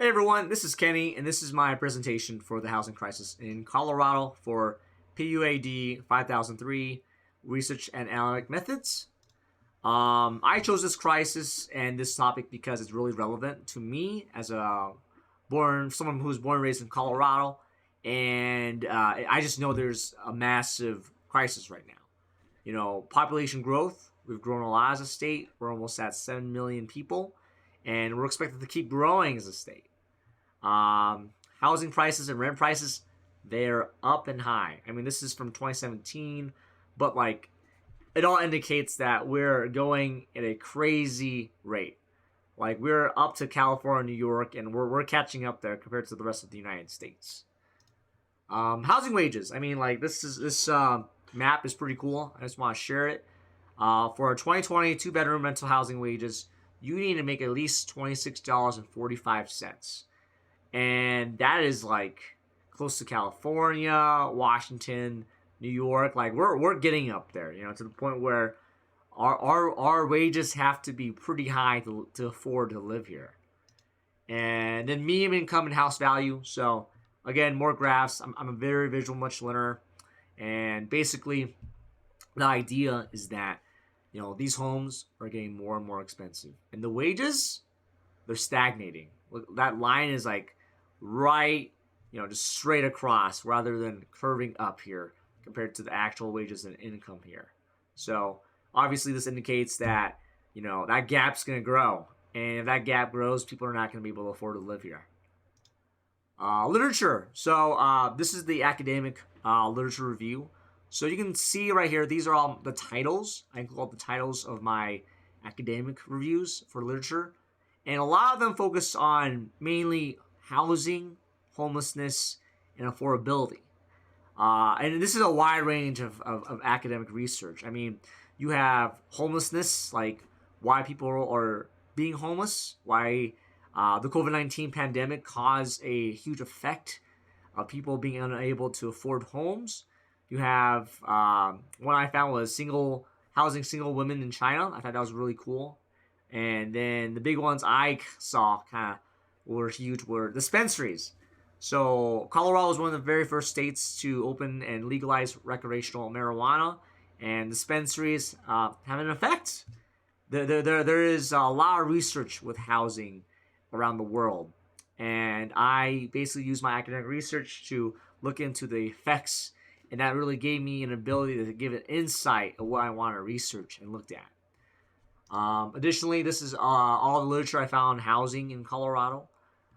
Hey everyone, this is Kenny, and this is my presentation for the housing crisis in Colorado for PUAD 5003 Research and Analytic Methods. I chose this crisis and this topic because it's really relevant to me as someone who's born and raised in Colorado, and I just know there's a massive crisis right now. You know, population growth. We've grown a lot as a state. We're almost at 7 million people, and we're expected to keep growing as a state. Housing prices and rent prices, they're up and high. I mean, this is from 2017, but like it all indicates that we're going at a crazy rate. Like we're up to California, New York, and we're catching up there compared to the rest of the United States. Housing wages. I mean, like this map is pretty cool. I just want to share it. For a 2020 two-bedroom rental housing wages, you need to make at least $26.45, and that is like close to California, Washington, New York. Like we're getting up there, you know, to the point where our wages have to be pretty high to afford to live here. And then median income and house value. So again, more graphs. I'm a very visual much learner, and basically the idea is that, you know, these homes are getting more and more expensive, and the wages, they're stagnating. Look, that line is like right, you know, just straight across rather than curving up here compared to the actual wages and income here. So obviously this indicates that, you know, that gap's going to grow, and if that gap grows, people are not going to be able to afford to live here. Literature. So this is the academic literature review. So you can see right here, these are all the titles. I include all the titles of my academic reviews for literature. And a lot of them focus on mainly housing, homelessness, and affordability. And this is a wide range of academic research. I mean, you have homelessness, like why people are being homeless, why the COVID-19 pandemic caused a huge effect of people being unable to afford homes. You have one I found was housing single women in China. I thought that was really cool. And then the big ones I saw kind of were huge were dispensaries. So Colorado was one of the very first states to open and legalize recreational marijuana, and dispensaries have an effect. There is a lot of research with housing around the world, and I basically use my academic research to look into the effects, and that really gave me an ability to give an insight of what I want to research and looked at. Additionally, this is all the literature I found on housing in Colorado.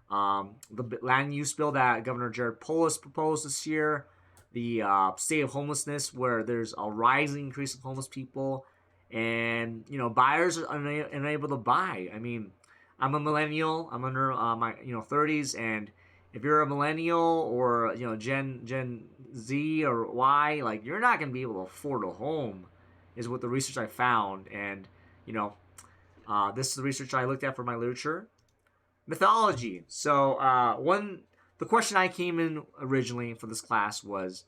The land use bill that Governor Jared Polis proposed this year, the state of homelessness, where there's a rising increase of homeless people, and you know, buyers are unable to buy. I mean, I'm a millennial. I'm under my 30s, and if you're a millennial or Gen Z or Y, like you're not gonna be able to afford a home, is what the research I found. And this is the research I looked at for my literature. Mythology. So the question I came in originally for this class was,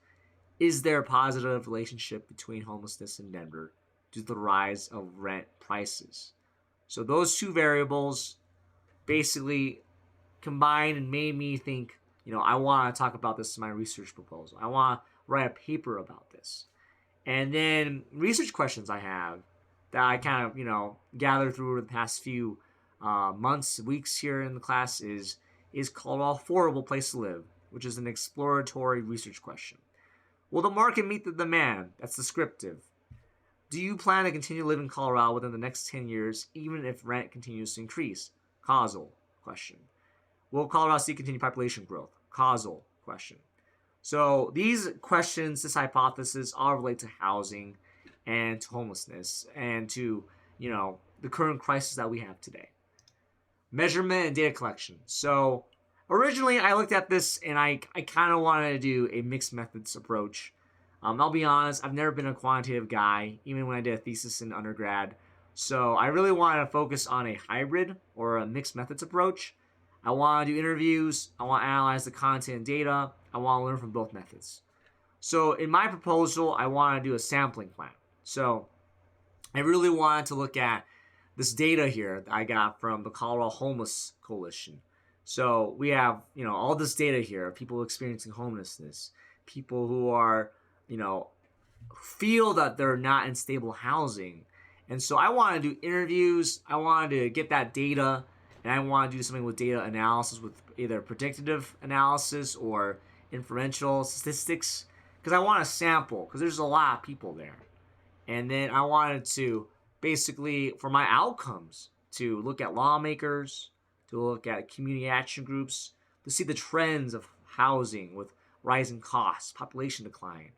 is there a positive relationship between homelessness in Denver due to the rise of rent prices? So those two variables basically combined and made me think, I want to talk about this in my research proposal. I want to write a paper about this. And then research questions I have that I kind of, gathered through the past few months, weeks here in the class is Colorado affordable place to live, which is an exploratory research question. Will the market meet the demand? That's descriptive. Do you plan to continue to live in Colorado within the next 10 years, even if rent continues to increase? Causal question. Will Colorado see continued population growth? Causal question. So these questions, this hypothesis, all relate to housing and to homelessness and to, the current crisis that we have today. Measurement and data collection. So originally I looked at this and I kind of wanted to do a mixed methods approach. I'll be honest, I've never been a quantitative guy, even when I did a thesis in undergrad. So I really wanted to focus on a hybrid or a mixed methods approach. I want to do interviews. I want to analyze the content and data. I want to learn from both methods. So in my proposal, I want to do a sampling plan. So I really wanted to look at this data here that I got from the Colorado Homeless Coalition. So we have, all this data here, people experiencing homelessness, people who are, you know, feel that they're not in stable housing. And so I want to do interviews. I wanted to get that data, and I want to do something with data analysis, with either predictive analysis or inferential statistics, because I want to sample, because there's a lot of people there. And then I wanted to basically, for my outcomes, to look at lawmakers, to look at community action groups, to see the trends of housing with rising costs, population decline,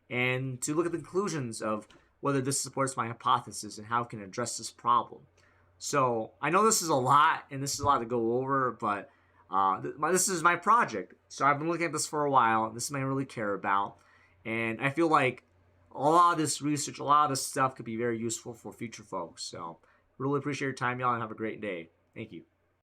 and to look at the conclusions of whether this supports my hypothesis and how it can address this problem. So I know this is a lot, and this is a lot to go over, but this is my project. So I've been looking at this for a while. This is something I really care about, and I feel like a lot of this research, a lot of this stuff could be very useful for future folks. So really appreciate your time, y'all, and have a great day. Thank you.